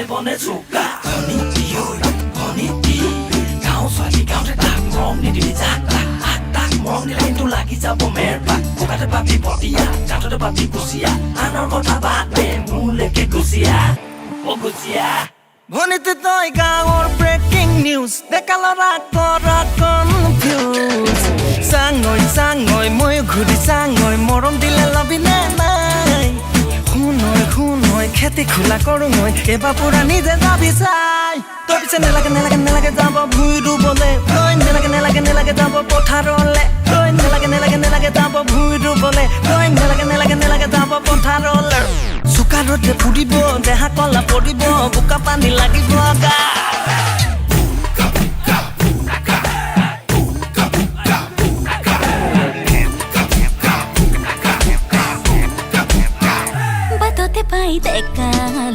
Me pone suka Honey ơi honey Kau swati kau te tak mong ni di jata Tak mong ni lain tu lagi jabo merba Buka te papi potia Jatuh te papi kusia Anor kota bate Mule ke kusia O kusia Honite toi gaor breaking news Dekalo rakora confused Sangoi moi ghuri sangoi morom dile labine nai Hunoi kheti khula koru moi eba pura nije jabi sai Toi piche nelage jabo bhuiru bole Toi nelage jabo potharole Toi nelage jabo bhuiru bole Toi nelage jabo potharole Sukarote puribo deha kola poribo buka pani lagibo ga পাই দেখা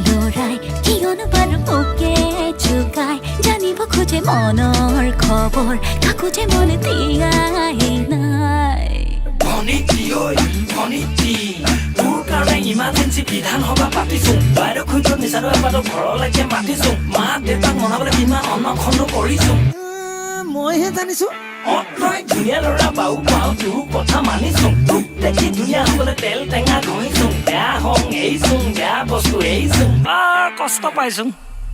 লৰাই কিয়নো বাৰু okay চুকাই জানিব খোজে মনৰ খবৰ কাকো যে মনে দিয়াই নাই ভনিটি তোৰ কাৰণে ইমাৰ্জেঞ্চি বিধান সভা পাতিছোঁ বাইৰ খুঁজত নিচানো এবাৰ ঘৰলৈকে মাতিছোঁ মা দেউতাক মনাবলৈ কিমান অনখণ্ড কৰিছোঁ মইহে জানিছোঁ তই ধুনীয়া ল'ৰা বাউ পাওঁ তোৰ কথা মানিছোঁ তোক দেখি ধুনীয়া হ'বলৈ তেল টেঙা ঘঁহিছোঁ বেয়া হং এৰিছোঁ বেয়া বস্তু এৰিছোঁ কষ্ট পাইছোঁ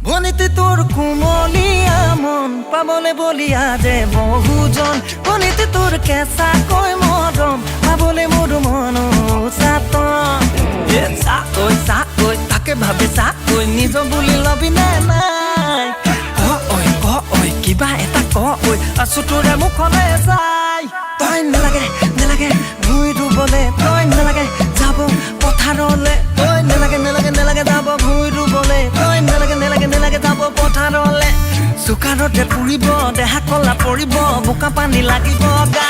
ভনিতে তোৰ কুমলীয়া মন পাবলৈ বলিয়া যে বহুজন ভনিতে তোৰ কেঁচাকৈ মৰম পাবলৈ মোৰ মন চাকৈ তাকে ভাবে চাকৈ নিজ বুলি লবিনে নাই কিবা এটা কয় আছো তোৰে মুখলে চাই তই নেলাগে ভুই ৰুবলে তই নেলাগে যাব পথাৰলে তই নেলাগে যাব ভুই ৰুবলে তই নেলাগে যাব পথাৰলে চুকাৰতে পুৰিব দেহা কলা পৰিব বোকা পানী লাগিব গা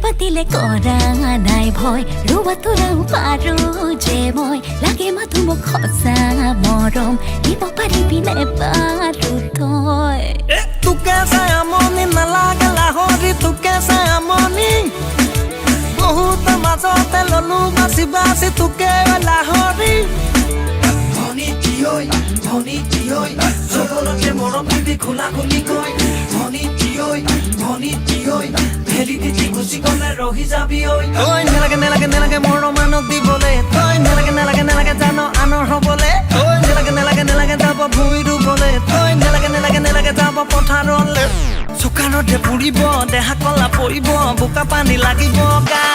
পাতিলে কৰা নাই ভয় ৰুৱা তোৰাও পাৰো যে মই লাগে মাথো মোক সঁচা মৰম দিব পাৰিবিনে পাৰো তই তোকে চাই আমনি নালাগে লাহৰি তোকে চাই আমনি বহুত মাজতে ললো বাচি তোকে লাহৰি ভনিটি ঐ সকলোতে মৰম দিবি খোলা খুলি কৈ ভনিটি ঐ ভেলি দিদি গুচি গলে ৰহি যাবি ঐ তই নেলাগে মৰমানক দিবলে তই নেলাগে জানো আনৰ হবলে তই নেলাগে যাব ভুই ৰুবলে তই নেলাগে যাব পথাৰলে চুকাৰতে পুৰিব দেহা কলা পৰিব বোকা পানী লাগিব গা